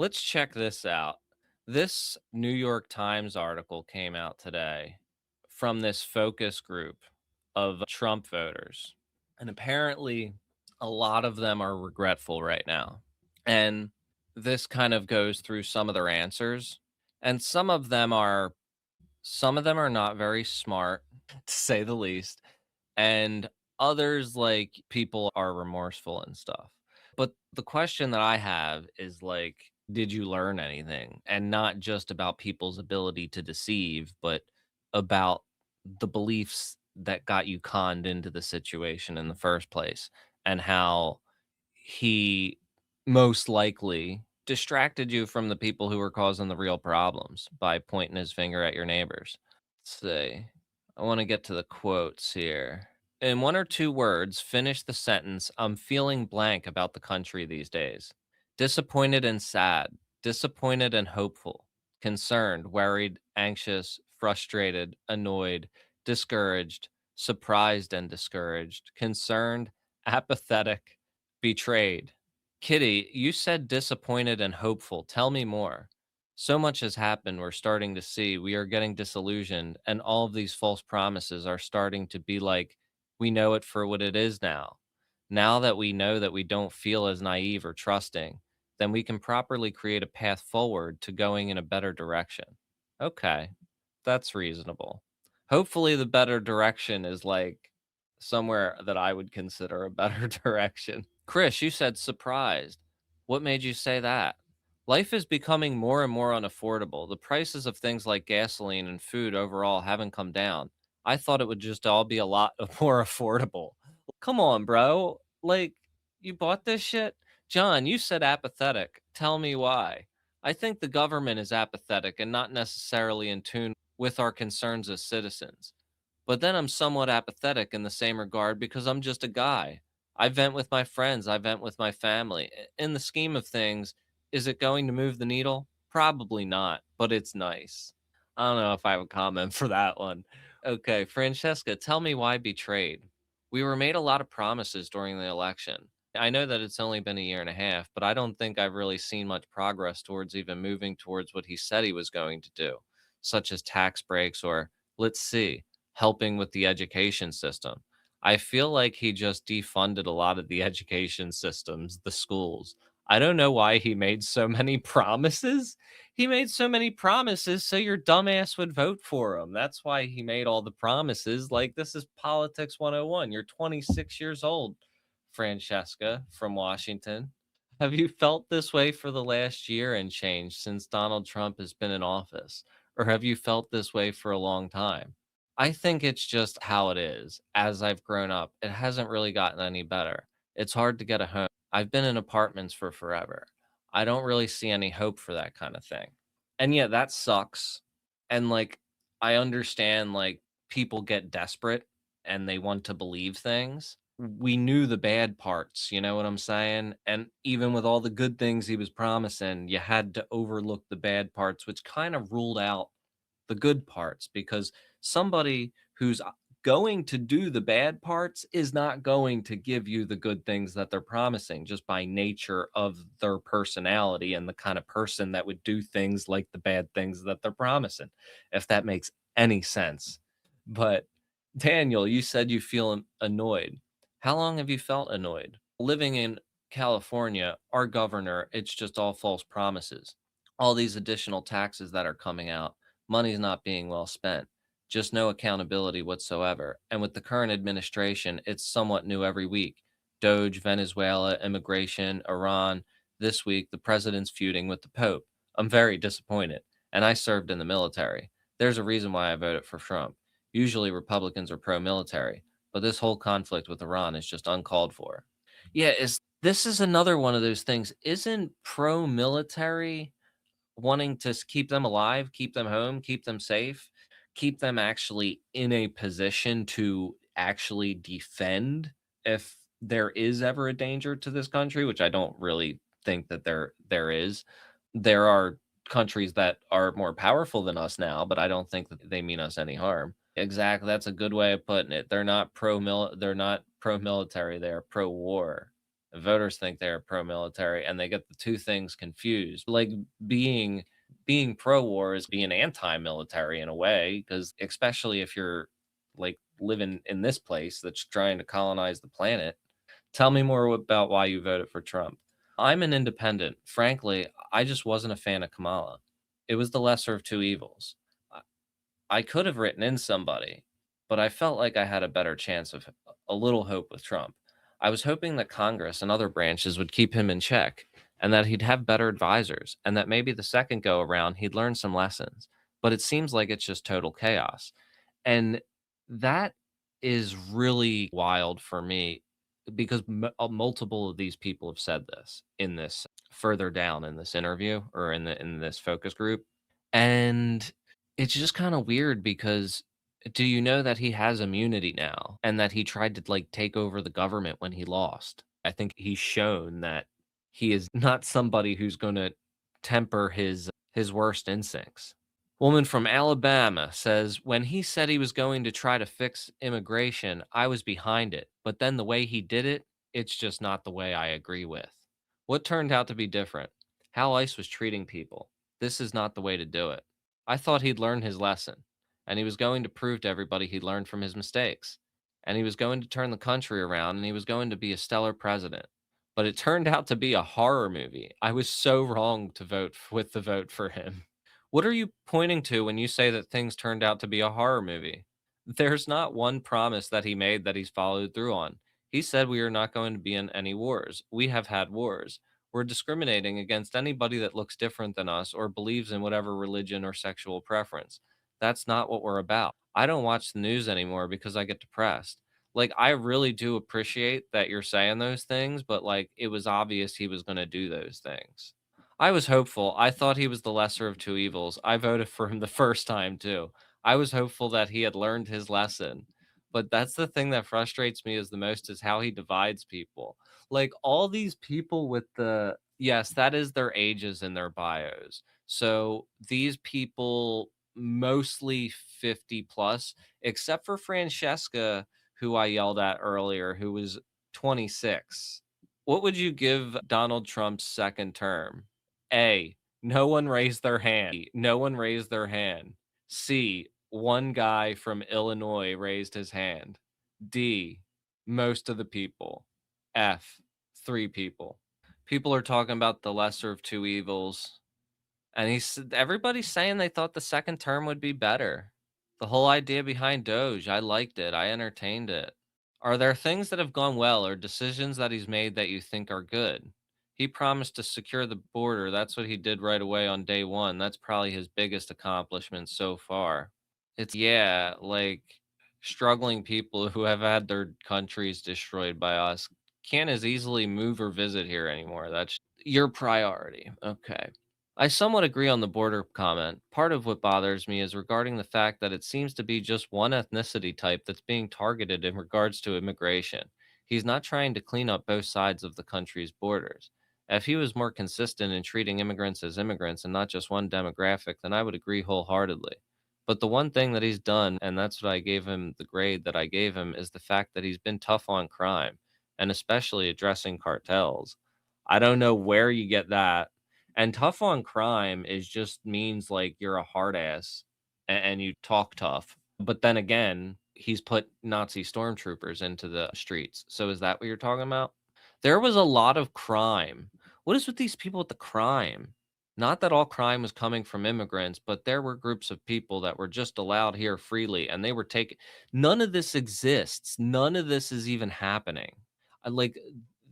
Let's check this out. This New York Times article came out today from this focus group of Trump voters. And apparently, a lot of them are regretful right now. And this kind of goes through some of their answers. And some of them are not very smart, to say the least, and others, like, people are remorseful and stuff. But the question that I have is, like, did you learn anything? And not just about people's ability to deceive, but about the beliefs that got you conned into the situation in the first place, and how he most likely distracted you from the people who were causing the real problems by pointing his finger at your neighbors. Let's see. I want to get to the quotes here. In one or two words, finish the sentence. I'm feeling blank about the country these days. Disappointed and sad. Disappointed and hopeful. Concerned, worried, anxious, frustrated, annoyed, discouraged, surprised and discouraged, concerned, apathetic, betrayed. Kitty, you said disappointed and hopeful. Tell me more. So much has happened. We're starting to see. We are getting disillusioned, and all of these false promises are starting to be like, we know it for what it is now. Now that we know that we don't feel as naive or trusting, then we can properly create a path forward to going in a better direction. Okay, that's reasonable. Hopefully, the better direction is like somewhere that I would consider a better direction. Chris, you said surprised. What made you say that? Life is becoming more and more unaffordable. The prices of things like gasoline and food overall haven't come down. I thought it would just all be a lot more affordable. Come on, bro. Like, you bought this shit? John, you said apathetic. Tell me why. I think the government is apathetic and not necessarily in tune with our concerns as citizens. But then I'm somewhat apathetic in the same regard because I'm just a guy. I vent with my friends, I vent with my family. In the scheme of things, is it going to move the needle? Probably not, but it's nice. I don't know if I have a comment for that one. Okay, Francesca, tell me why betrayed. We were made a lot of promises during the election. I know that it's only been a year and a half, but I don't think I've really seen much progress towards even moving towards what he said he was going to do, such as tax breaks or, let's see, helping with the education system. I feel like he just defunded a lot of the education systems, the schools. I don't know why he made so many promises. He made so many promises so your dumbass would vote for him. That's why he made all the promises. Like, this is politics 101. You're 26 years old, Francesca from Washington. Have you felt this way for the last year and change since Donald Trump has been in office? Or have you felt this way for a long time? I think it's just how it is. As I've grown up, it hasn't really gotten any better. It's hard to get a home. I've been in apartments for forever. I don't really see any hope for that kind of thing. And yeah, that sucks. And like, I understand, like, people get desperate and they want to believe things. We knew the bad parts, you know what I'm saying? And even with all the good things he was promising, you had to overlook the bad parts, which kind of ruled out the good parts, because somebody who's going to do the bad parts is not going to give you the good things that they're promising just by nature of their personality and the kind of person that would do things like the bad things that they're promising, if that makes any sense. But Daniel, you said you feel annoyed. How long have you felt annoyed? Living in California, our governor, it's just all false promises. All these additional taxes that are coming out, money's not being well spent, just no accountability whatsoever. And with the current administration, it's somewhat new every week. Doge, Venezuela, immigration, Iran. This week, the president's feuding with the Pope. I'm very disappointed, and I served in the military. There's a reason why I voted for Trump. Usually, Republicans are pro military, but this whole conflict with Iran is just uncalled for. Yeah, this is another one of those things. Isn't pro military wanting to keep them alive, keep them home, keep them safe, keep them actually in a position to actually defend if there is ever a danger to this country, which I don't really think that there is. There are countries that are more powerful than us now, but I don't think that they mean us any harm. Exactly, that's a good way of putting it. They're not pro military, they're pro war. Voters think they're pro-military, and they get the two things confused. Like being being pro-war is being anti-military in a way, because especially if you're like living in this place that's trying to colonize the planet. Tell me more about why you voted for Trump. I'm an independent. Frankly, I just wasn't a fan of Kamala. It was the lesser of two evils. I I could have written in somebody, but I felt like I had a better chance of a little hope with Trump. I was hoping that Congress and other branches would keep him in check and that he'd have better advisors and that maybe the second go around he'd learn some lessons. But it seems like it's just total chaos. And that is really wild for me because multiple of these people have said this in this further down in this interview or in this focus group. And it's just kind of weird because do you know that he has immunity now and that he tried to like take over the government when he lost? I think he's shown that he is not somebody who's going to temper his worst instincts. Woman from Alabama says, when he said he was going to try to fix immigration, I was behind it. But then the way he did it, it's just not the way I agree with. What turned out to be different? How ICE was treating people. This is not the way to do it. I thought he'd learned his lesson, and he was going to prove to everybody he'd learned from his mistakes. And he was going to turn the country around, and he was going to be a stellar president. But it turned out to be a horror movie. I was so wrong to vote with the vote for him. What are you pointing to when you say that things turned out to be a horror movie? There's not one promise that he made that he's followed through on. He said we are not going to be in any wars. We have had wars. We're discriminating against anybody that looks different than us or believes in whatever religion or sexual preference. That's not what we're about. I don't watch the news anymore because I get depressed. Like, I really do appreciate that you're saying those things, but like, it was obvious he was going to do those things. I was hopeful. I thought he was the lesser of two evils. I voted for him the first time too. I was hopeful that he had learned his lesson. But that's the thing that frustrates me is the most is how he divides people. Like all these people with the yes, that is their ages in their bios. So these people mostly 50 plus, except for Francesca, who I yelled at earlier, who was 26. What would you give Donald Trump's second term? A, no one raised their hand. B, no one raised their hand. C, one guy from Illinois raised his hand. D, most of the people. F, three people. People are talking about the lesser of two evils. And everybody's saying they thought the second term would be better. The whole idea behind Doge, I liked it. I entertained it. Are there things that have gone well or decisions that he's made that you think are good? He promised to secure the border. That's what he did right away on day one. That's probably his biggest accomplishment so far. Yeah, like struggling people who have had their countries destroyed by us can't as easily move or visit here anymore. That's your priority. Okay. I somewhat agree on the border comment. Part of what bothers me is regarding the fact that it seems to be just one ethnicity type that's being targeted in regards to immigration. He's not trying to clean up both sides of the country's borders. If he was more consistent in treating immigrants as immigrants and not just one demographic, then I would agree wholeheartedly. But the one thing that he's done, and that's what I gave him the grade that I gave him, is the fact that he's been tough on crime and especially addressing cartels. I don't know where you get that, and tough on crime is just means like you're a hard ass and you talk tough. But then again, he's put Nazi stormtroopers into the streets. So is that what you're talking about? There was a lot of crime. What is with these people with the crime? Not that all crime was coming from immigrants, but there were groups of people that were just allowed here freely and they were taken. None of this exists. None of this is even happening. Like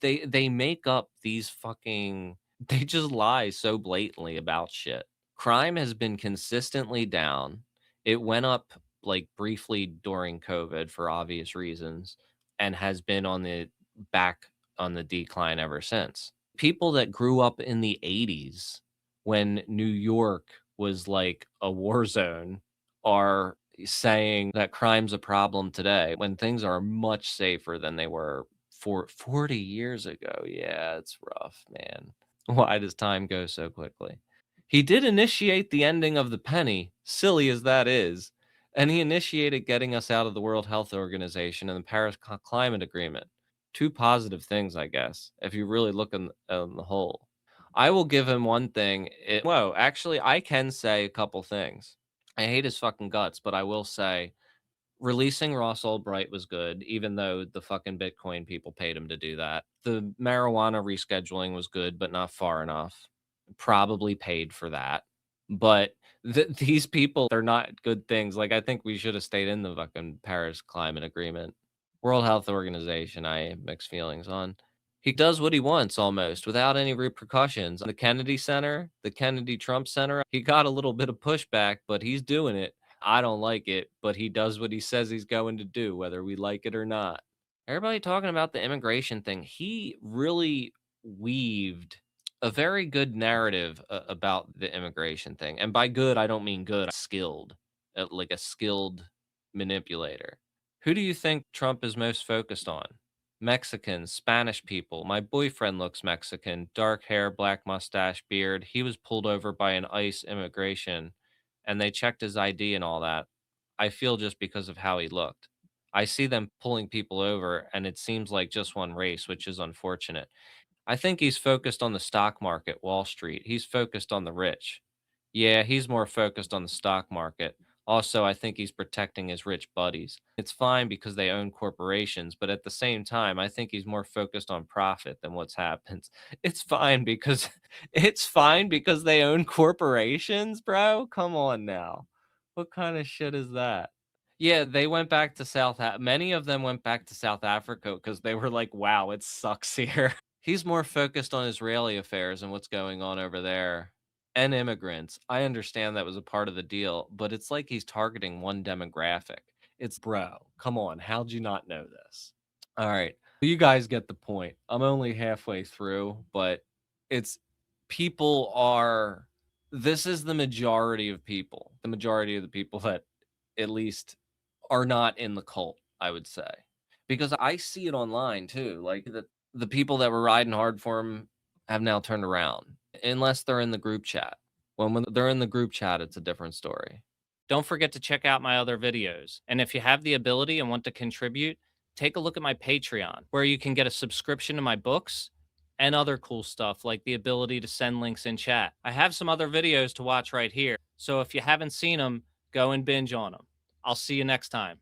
they make up these fucking they just lie so blatantly about shit. Crime has been consistently down. It went up like briefly during COVID for obvious reasons and has been on the back on the decline ever since. People that grew up in the 80s when New York was like a war zone are saying that crime's a problem today when things are much safer than they were for 40 years ago. Yeah, it's rough, man. Why does time go so quickly? He did initiate the ending of the penny, silly as that is, and he initiated getting us out of the World Health Organization and the Paris Climate Agreement. 2 positive things, I guess, if you really look on the whole. I will give him one thing. Whoa, actually, I can say a couple things. I hate his fucking guts, but I will say releasing Ross Ulbright was good, even though the fucking Bitcoin people paid him to do that. The marijuana rescheduling was good, but not far enough. Probably paid for that. But these people, they're not good things. Like, I think we should have stayed in the fucking Paris Climate Agreement. World Health Organization, I have mixed feelings on. He does what he wants almost without any repercussions. The Kennedy Center, the Kennedy Trump Center, he got a little bit of pushback, but he's doing it. I don't like it, but he does what he says he's going to do, whether we like it or not. Everybody talking about the immigration thing, he really weaved a very good narrative about the immigration thing. And by good, I don't mean good, skilled, like a skilled manipulator. Who do you think Trump is most focused on? Mexicans, Spanish people. My boyfriend looks Mexican, dark hair, black mustache, beard. He was pulled over by an ICE immigration and they checked his ID and all that. I feel just because of how he looked. I see them pulling people over and it seems like just one race, which is unfortunate. I think he's focused on the stock market, Wall Street. He's focused on the rich. Yeah, he's more focused on the stock market. Also, I think he's protecting his rich buddies. It's fine because they own corporations, but at the same time, I think he's more focused on profit than what's happens. It's fine because it's fine because they own corporations, bro. Come on now. What kind of shit is that? Yeah, they went back to many of them went back to South Africa because they were like, "Wow, it sucks here." He's more focused on Israeli affairs and what's going on over there, and immigrants. I understand that was a part of the deal, but it's like he's targeting one demographic. It's bro, come on, how'd you not know this? All right, you guys get the point. I'm only halfway through, but it's people are this is the majority of people. The majority of the people that at least are not in the cult, I would say. Because I see it online too. Like the people that were riding hard for him have now turned around, unless they're in the group chat. When they're in the group chat, it's a different story. Don't forget to check out my other videos. And if you have the ability and want to contribute, take a look at my Patreon, where you can get a subscription to my books and other cool stuff like the ability to send links in chat. I have some other videos to watch right here. So if you haven't seen them, go and binge on them. I'll see you next time.